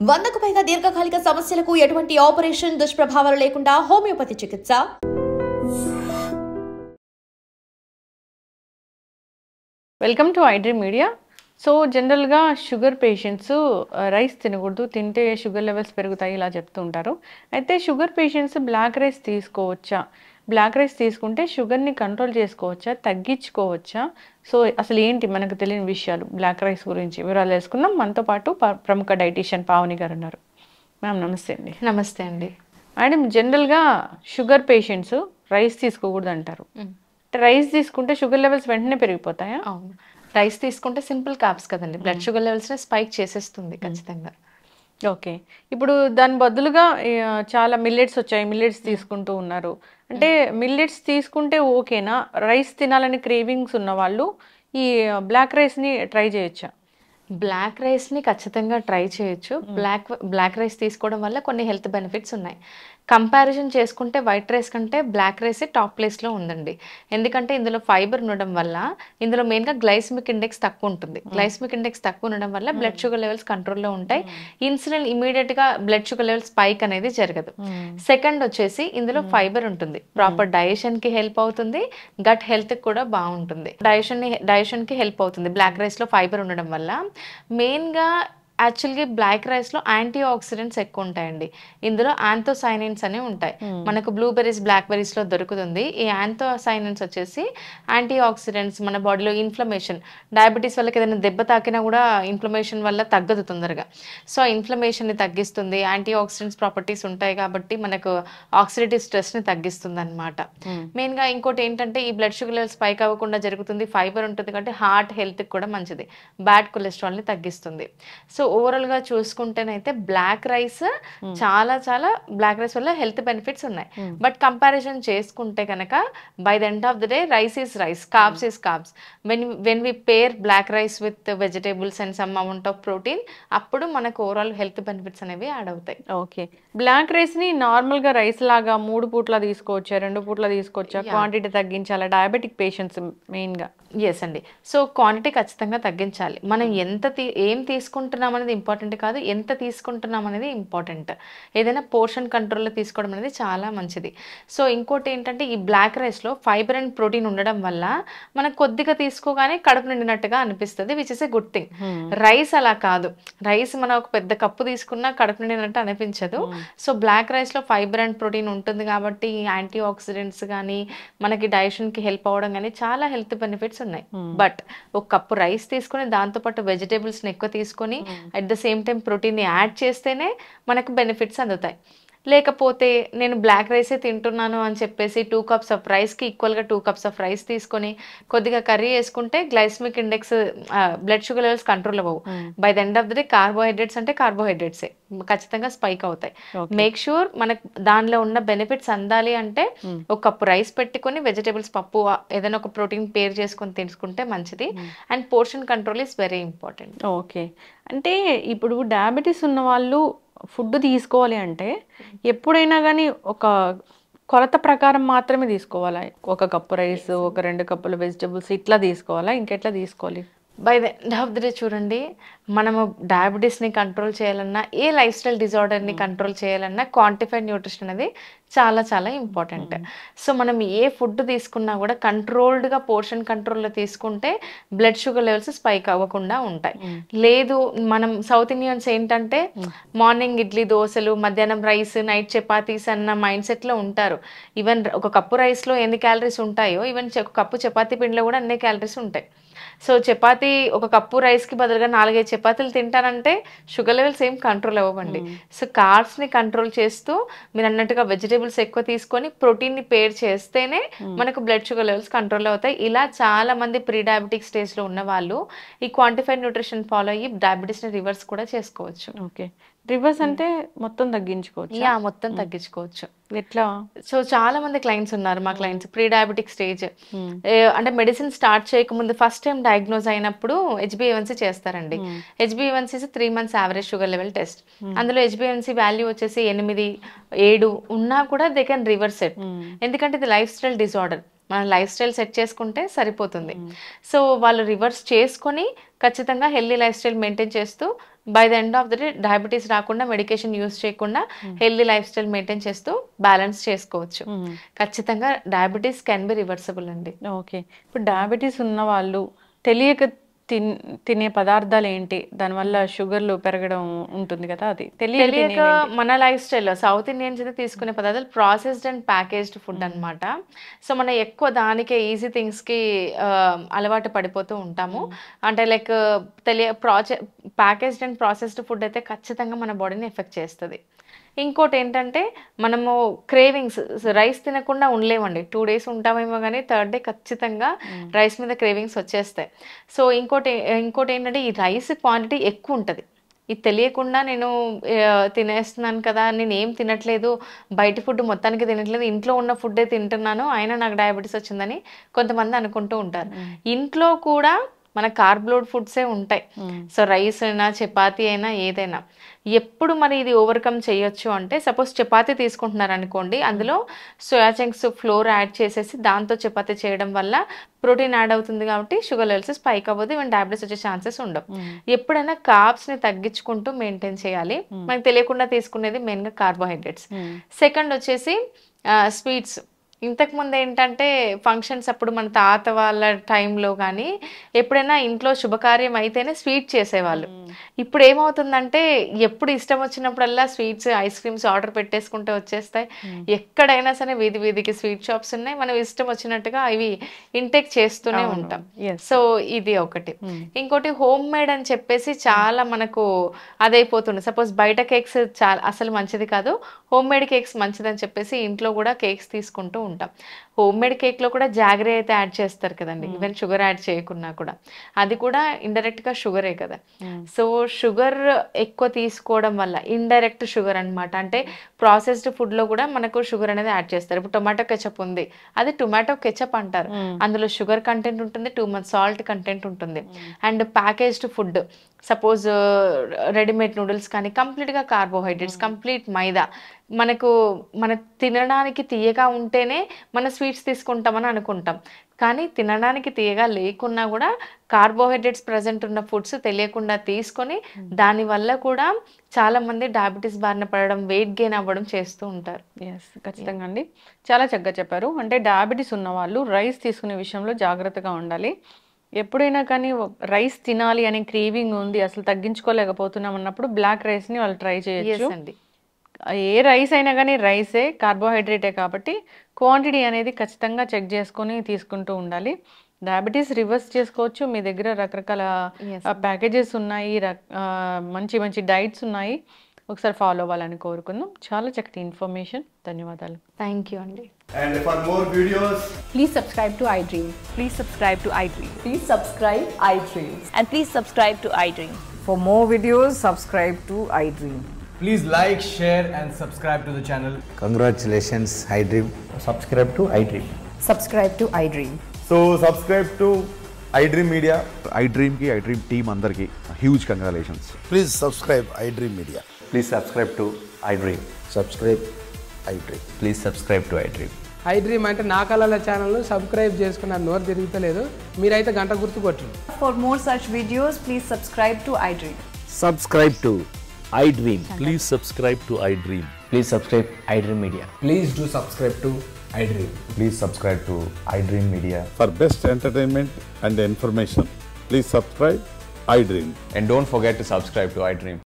100కు పైగా దీర్ఘకాలిక సమస్యలకు ఎటువంటి ఆపరేషన్ దుష్ప్రభావాలు లేకుండా హోమియోపతి చికిత్స. Welcome to iDream media. So జనరల్గా షుగర్ పేషెంట్స్ రైస్ తినకూడదు, తింటే షుగర్ లెవెల్స్ పెరుగుతాయి ఇలా చెప్తూ ఉంటారు. అయితే షుగర్ పేషెంట్స్ బ్లాక్ రైస్ తీసుకోవచ్చా? బ్లాక్ రైస్ తీసుకుంటే షుగర్ని కంట్రోల్ చేసుకోవచ్చా, తగ్గించుకోవచ్చా? సో అసలు ఏంటి మనకు తెలియని విషయాలు బ్లాక్ రైస్ గురించి వివరాలు తెలుసుకుందాం. మనతో పాటు ప్రముఖ డైటీషియన్ పావని గారు ఉన్నారు. మ్యామ్ నమస్తే అండి. నమస్తే అండి. మేడం, జనరల్గా షుగర్ పేషెంట్స్ రైస్ తీసుకోకూడదు అంటారు. రైస్ తీసుకుంటే షుగర్ లెవెల్స్ వెంటనే పెరిగిపోతాయా? అవును, రైస్ తీసుకుంటే సింపుల్ కార్బ్స్ కదండి, బ్లడ్ షుగర్ లెవెల్స్ని స్పైక్ చేసేస్తుంది ఖచ్చితంగా. ఓకే, ఇప్పుడు దాని బదులుగా చాలా మిల్లెట్స్ వచ్చాయి, మిల్లెట్స్ తీసుకుంటూ ఉన్నారు. అంటే మిల్లెట్స్ తీసుకుంటే ఓకేనా? రైస్ తినాలని క్రేవింగ్స్ ఉన్న వాళ్ళు ఈ బ్లాక్ రైస్ని ట్రై చేయొచ్చా? బ్లాక్ రైస్ని ఖచ్చితంగా ట్రై చేయొచ్చు. బ్లాక్ రైస్ తీసుకోవడం వల్ల కొన్ని హెల్త్ బెనిఫిట్స్ ఉన్నాయి. కంపారిజన్ చేసుకుంటే వైట్ రైస్ కంటే బ్లాక్ రైసే టాప్ ప్లేస్లో ఉందండి. ఎందుకంటే ఇందులో ఫైబర్ ఉండడం వల్ల, ఇందులో మెయిన్గా గ్లైసమిక్ ఇండెక్స్ తక్కువ ఉంటుంది. గ్లైసమిక్ ఇండెక్స్ తక్కువ ఉండడం వల్ల బ్లడ్ షుగర్ లెవెల్స్ కంట్రోల్లో ఉంటాయి. ఇన్సులిన్ ఇమీడియట్గా బ్లడ్ షుగర్ లెవెల్స్ స్పైక్ అనేది జరగదు. సెకండ్ వచ్చేసి ఇందులో ఫైబర్ ఉంటుంది, ప్రాపర్ డైజెషన్కి హెల్ప్ అవుతుంది, గట్ హెల్త్కి కూడా బాగుంటుంది. డైజెషన్కి హెల్ప్ అవుతుంది బ్లాక్ రైస్లో ఫైబర్ ఉండడం వల్ల. మెయిన్గా యాక్చువల్గా బ్లాక్ రైస్లో యాంటీ ఆక్సిడెంట్స్ ఎక్కువ ఉంటాయండి. ఇందులో యాంథోసైనిన్స్ అని ఉంటాయి. మనకు బ్లూబెర్రీస్, బ్లాక్బెర్రీస్లో దొరుకుతుంది. ఈ యాంథోసైనిన్స్ వచ్చేసి యాంటీ ఆక్సిడెంట్స్, మన బాడీలో ఇన్ఫ్లమేషన్, డయాబెటీస్ వాళ్ళకి ఏదైనా దెబ్బ తాకినా కూడా ఇన్ఫ్లమేషన్ వల్ల తగ్గదు తొందరగా. సో ఇన్ఫ్లమేషన్ని తగ్గిస్తుంది. యాంటీ ఆక్సిడెంట్స్ ప్రాపర్టీస్ ఉంటాయి కాబట్టి మనకు ఆక్సిడేటివ్ స్ట్రెస్ని తగ్గిస్తుంది అనమాట. మెయిన్గా ఇంకోటి ఏంటంటే ఈ బ్లడ్ షుగర్ లెవెల్స్ స్పైక్ అవ్వకుండా జరుగుతుంది. ఫైబర్ ఉంటుంది కాబట్టి హార్ట్ హెల్త్కి కూడా మంచిది, బ్యాడ్ కొలెస్ట్రాల్ని తగ్గిస్తుంది. సో ఓవరాల్గా చూసుకుంటేనైతే బ్లాక్ రైస్ బ్లాక్ రైస్ వల్ల హెల్త్ బెనిఫిట్స్ ఉన్నాయి. బట్ కంపారిజన్ చేసుకుంటే కనుక by the end of the day rice is rice, carbs is carbs. When we pair black rice with vegetables and some amount of protein, అప్పుడు మనకు overall health benefits అనేవి add అవుతాయి. Okay, black రైస్ని నార్మల్గా rice లాగా 3 పూట్ల తీసుకోవచ్చా, 2 పూట్ల తీసుకోవచ్చా? క్వాంటిటీ తగ్గించాలా డయాబెటిక్ పేషెంట్స్ మెయిన్గా? ఎస్ అండి. సో క్వాంటిటీ ఖచ్చితంగా తగ్గించాలి. మనం ఏం తీసుకుంటున్నాం అనేది ఇంపార్టెంట్ కాదు, ఎంత తీసుకుంటున్నాం అనేది ఇంపార్టెంట్. ఏదైనా పోర్షన్ కంట్రోల్లో తీసుకోవడం అనేది చాలా మంచిది. సో ఇంకోటి ఏంటంటే ఈ బ్లాక్ రైస్లో ఫైబర్ అండ్ ప్రోటీన్ ఉండడం వల్ల మనకు కొద్దిగా తీసుకోగానే కడుపు నిండినట్టుగా అనిపిస్తుంది, which is a good thing. Rice అలా కాదు, రైస్ మనం ఒక పెద్ద కప్పు తీసుకున్నా కడుపు నిండినట్టు అనిపించదు. సో బ్లాక్ రైస్లో ఫైబర్ అండ్ ప్రోటీన్ ఉంటుంది కాబట్టి యాంటీ ఆక్సిడెంట్స్ కానీ మనకి డైజెషన్కి హెల్ప్ అవ్వడం కానీ చాలా హెల్త్ బెనిఫిట్స్ ఉన్నాయి. బట్ ఒక కప్పు రైస్ తీసుకొని దాంతోపాటు వెజిటేబుల్స్ని ఎక్కువ తీసుకొని అట్ ద సేమ్ టైం ప్రోటీన్ని యాడ్ చేస్తేనే మనకు బెనిఫిట్స్ అందుతాయి. లేకపోతే నేను బ్లాక్ రైసే తింటున్నాను అని చెప్పేసి 2 cups ఆఫ్ రైస్కి ఈక్వల్గా 2 cups ఆఫ్ రైస్ తీసుకొని కొద్దిగా కర్రీ వేసుకుంటే glycemic index, blood sugar levels control అవ్వవు. By the end of the day carbohydrates అంటే కార్బోహైడ్రేట్సే ఖచ్చితంగా స్పైక్ అవుతాయి. మేక్ షూర్ మనకు దానిలో ఉన్న బెనిఫిట్స్ అందాలి అంటే ఒక కప్పు రైస్ పెట్టుకొని వెజిటేబుల్స్, పప్పు, ఏదైనా ఒక ప్రోటీన్ పేర్ చేసుకొని తీసుకుంటే మంచిది. And portion control is very important. Okay, అంటే ఇప్పుడు డయాబెటీస్ ఉన్న వాళ్ళు ఫుడ్ తీసుకోవాలి అంటే ఎప్పుడైనా కానీ ఒక కొలత ప్రకారం మాత్రమే తీసుకోవాలా? 1 కప్పు రైస్, 2 కప్పుల వెజిటబుల్స్ ఇట్లా తీసుకోవాలా? ఇంకెట్లా తీసుకోవాలి? By the end of the day చూడండి, మనము డయాబెటీస్ని కంట్రోల్ చేయాలన్నా, ఏ లైఫ్ స్టైల్ డిజార్డర్ని కంట్రోల్ చేయాలన్నా క్వాంటిఫైడ్ న్యూట్రిషన్ అనేది చాలా ఇంపార్టెంట్. సో మనం ఏ ఫుడ్ తీసుకున్నా కూడా కంట్రోల్డ్గా పోర్షన్ కంట్రోల్లో తీసుకుంటే బ్లడ్ షుగర్ లెవెల్స్ స్పైక్ అవ్వకుండా ఉంటాయి. లేదు, మనం సౌత్ ఇండియన్స్ ఏంటంటే మార్నింగ్ ఇడ్లీ దోశలు, మధ్యాహ్నం రైస్, నైట్ చపాతీస్ అన్న మైండ్ సెట్లో ఉంటారు. ఈవెన్ ఒక కప్పు రైస్లో ఎన్ని క్యాలరీస్ ఉంటాయో ఈవెన్ ఒక కప్పు చపాతీ పిండిలో కూడా అన్ని క్యాలరీస్ ఉంటాయి. సో చపాతీ, ఒక కప్పు రైస్కి బదులుగా 4-5 చపాతీలు తింటానంటే షుగర్ లెవెల్స్ ఏం కంట్రోల్ అవ్వండి. సో కార్బ్స్ని కంట్రోల్ చేస్తూ మీరు అన్నట్టుగా వెజిటేబుల్స్ ఎక్కువ తీసుకొని ప్రోటీన్ని పేర్ చేస్తేనే మనకు బ్లడ్ షుగర్ లెవెల్స్ కంట్రోల్ అవుతాయి. ఇలా చాలా మంది ప్రీ డయాబెటిక్ స్టేజ్లో ఉన్న వాళ్ళు ఈ క్వాంటిఫైడ్ న్యూట్రిషన్ ఫాలో అయ్యి డయాబెటీస్ని రివర్స్ కూడా చేసుకోవచ్చు. ఓకే, రివర్స్ అంటే మొత్తం తగ్గించుకోవచ్చు? మొత్తం తగ్గించుకోవచ్చు. ఎట్లా? సో చాలా మంది క్లయింట్స్ ఉన్నారు మా క్లయింట్స్ ప్రీ డయాబెటిక్ స్టేజ్, అంటే మెడిసిన్ స్టార్ట్ చేయకముందు ఫస్ట్ టైం డయాగ్నోజ్ అయినప్పుడు HbA1c చేస్తారండి. HbA1c 3 months average sugar level test. అందులో HbA1c వాల్యూ వచ్చేసి 8-7 ఉన్నా కూడా దే కెన్ రివర్స్ ఇట్. ఎందుకంటే ఇది లైఫ్ స్టైల్ డిజార్డర్, మన లైఫ్ స్టైల్ సెట్ చేసుకుంటే సరిపోతుంది. సో వాళ్ళు రివర్స్ చేసుకొని ఖచ్చితంగా హెల్దీ లైఫ్ స్టైల్ మెయింటైన్ చేస్తూ by the end of the day diabetes రాకుండా మెడికేషన్ యూస్ చేయకుండా హెల్దీ లైఫ్ స్టైల్ మెయింటైన్ చేస్తూ బ్యాలెన్స్ చేసుకోవచ్చు. ఖచ్చితంగా డయాబెటీస్ కెన్ బి రివర్సిబుల్ అండి. ఓకే, ఇప్పుడు డయాబెటీస్ ఉన్న వాళ్ళు తెలియక తినే పదార్థాలు ఏంటి, దానివల్ల షుగర్లు పెరగడం ఉంటుంది కదా, అది తెలియక మన లైఫ్ స్టైల్లో సౌత్ ఇండియన్స్ అయితే తీసుకునే పదార్థాలు ప్రాసెస్డ్ అండ్ ప్యాకేజ్డ్ ఫుడ్ అనమాట. సో మనం ఎక్కువ దానికే ఈజీ థింగ్స్కి అలవాటు పడిపోతూ ఉంటాము. అంటే like packaged and processed food అయితే ఖచ్చితంగా మన బాడీని ఎఫెక్ట్ చేస్తుంది. ఇంకోటి ఏంటంటే మనము క్రేవింగ్స్, రైస్ తినకుండా ఉండలేమండి. 2 days ఉంటామేమో కానీ 3rd day ఖచ్చితంగా రైస్ మీద క్రేవింగ్స్ వచ్చేస్తాయి. సో ఇంకోటి ఏంటంటే ఈ రైస్ క్వాంటిటీ ఎక్కువ ఉంటుంది. ఇది తెలియకుండా నేను తినేస్తున్నాను కదా, నేను ఏం తినట్లేదు, బయట ఫుడ్ మొత్తానికి తినట్లేదు, ఇంట్లో ఉన్న ఫుడ్డే తింటున్నాను, అయినా నాకు డయాబెటీస్ వచ్చిందని కొంతమంది అనుకుంటూ ఉంటారు. ఇంట్లో కూడా మన కార్బోహైడ్రేట్ ఫుడ్సే ఉంటాయి. సో రైస్ అయినా చపాతీ అయినా ఏదైనా ఎప్పుడు మరి ఇది ఓవర్కమ్ చేయొచ్చు అంటే, సపోజ్ చపాతీ తీసుకుంటున్నారు అనుకోండి, అందులో సోయా చంక్స్ ఫ్లోర్ యాడ్ చేసేసి దాంతో చపాతీ చేయడం వల్ల ప్రోటీన్ యాడ్ అవుతుంది కాబట్టి షుగర్ లెవెల్స్ స్పైక్ అవ్వదు, ఈవెన్ డయాబెటీస్ వచ్చే ఛాన్సెస్ ఉండవు. ఎప్పుడైనా కార్బ్స్ని తగ్గించుకుంటూ మెయింటైన్ చేయాలి. మనకు తెలియకుండా తీసుకునేది మెయిన్గా కార్బోహైడ్రేట్స్. సెకండ్ వచ్చేసి స్వీట్స్. ఇంతకుముందు ఏంటంటే ఫంక్షన్స్ అప్పుడు మన తాత వాళ్ళ టైంలో కానీ ఎప్పుడైనా ఇంట్లో శుభకార్యం అయితేనే స్వీట్ చేసేవాళ్ళు. ఇప్పుడు ఏమవుతుందంటే ఎప్పుడు ఇష్టం వచ్చినప్పుడల్లా స్వీట్స్, ఐస్ క్రీమ్స్ ఆర్డర్ పెట్టేసుకుంటే వచ్చేస్తాయి. ఎక్కడైనా సరే వీధి వీధికి స్వీట్ షాప్స్ ఉన్నాయి, మనం ఇష్టం వచ్చినట్టుగా ఇవి ఇంటేక్ చేస్తూనే ఉంటాం. సో ఇది ఒకటి. ఇంకోటి హోమ్ మేడ్ అని చెప్పేసి చాలా మనకు అదైపోతుంది. సపోజ్ బయట కేక్స్ చాలా అసలు మంచిది కాదు, హోమ్ మేడ్ కేక్స్ మంచిదని చెప్పేసి ఇంట్లో కూడా కేక్స్ తీసుకుంటూ ఉంటాం. హోమ్ మేడ్ కేక్లో కూడా జాగరీ అయితే యాడ్ చేస్తారు కదండి, ఈవెన్ షుగర్ యాడ్ చేయకున్నా కూడా అది కూడా ఇండైరెక్ట్గా షుగరే కదా. సో షుగర్ ఎక్కువ తీసుకోవడం వల్ల ఇండైరెక్ట్ షుగర్ అనమాట. అంటే ప్రాసెస్డ్ ఫుడ్లో కూడా మనకు షుగర్ అనేది యాడ్ చేస్తారు. ఇప్పుడు టొమాటో కెచప్ ఉంది, అది టొమాటో కెచప్ అంటారు, అందులో షుగర్ కంటెంట్ ఉంటుంది, 2 months సాల్ట్ కంటెంట్ ఉంటుంది. And packaged food, suppose readymade noodles కానీ కంప్లీట్గా కార్బోహైడ్రేట్స్, కంప్లీట్ మైదా. మన తినడానికి తీయగా ఉంటేనే మన స్వీట్స్ తీసుకుంటామని అనుకుంటాం, కానీ తినడానికి తీయగా లేకున్నా కూడా కార్బోహైడ్రేట్స్ ప్రజెంట్ ఉన్న ఫుడ్స్ తెలియకుండా తీసుకొని దానివల్ల కూడా చాలామంది డయాబెటీస్ బారిన పడడం, వెయిట్ గెయిన్ అవ్వడం చేస్తూ ఉంటారు. ఎస్, ఖచ్చితంగా అండి, చాలా చక్కగా చెప్పారు. అంటే డయాబెటీస్ ఉన్న వాళ్ళు రైస్ తీసుకునే విషయంలో జాగ్రత్తగా ఉండాలి. ఎప్పుడైనా కానీ రైస్ తినాలి అనే క్రేవింగ్ ఉంది, అసలు తగ్గించుకోలేకపోతున్నాం అన్నప్పుడు బ్లాక్ రైస్ని వాళ్ళు ట్రై చేయొచ్చు. ఏ రైస్ అయినా కానీ రైసే, కార్బోహైడ్రేటే కాబట్టి క్వాంటిటీ అనేది ఖచ్చితంగా చెక్ చేసుకొని తీసుకుంటూ ఉండాలి. డయాబెటీస్ రివర్స్ చేసుకోవచ్చు. మీ దగ్గర రకరకాల ప్యాకేజెస్ ఉన్నాయి, మంచి మంచి డైట్స్ ఉన్నాయి, ఒకసారి ఫాలో అవ్వాలని కోరుకుందాం. చాలా చక్కటి ఇన్ఫర్మేషన్, ధన్యవాదాలు. థ్యాంక్ యూ అండి. And for more videos, Please subscribe to iDream. Please subscribe to iDream. Please subscribe iDream. And please subscribe to iDream. For more videos, subscribe to iDream. please like, share and subscribe to the channel. Congratulations, iDream. Subscribe to iDream. Subscribe to iDream. So subscribe to iDream Media. iDream ki iDream team andarki huge congratulations. Please subscribe iDream Media. Please subscribe to iDream. Subscribe iDream. Please subscribe to iDream. iDream అంటే నా కళల ఛానల్ను subscribe చేసుకున్న నోరు తిరుగుతలేదు, మీరైతే గంట గుర్తు కొట్టండి. For more such videos, please subscribe to iDream. Subscribe to iDream. Please subscribe to iDream. Please subscribe iDream Media. Please do subscribe to iDream. Please subscribe to iDream Media. For best entertainment and information, please subscribe iDream. And don't forget to subscribe to iDream.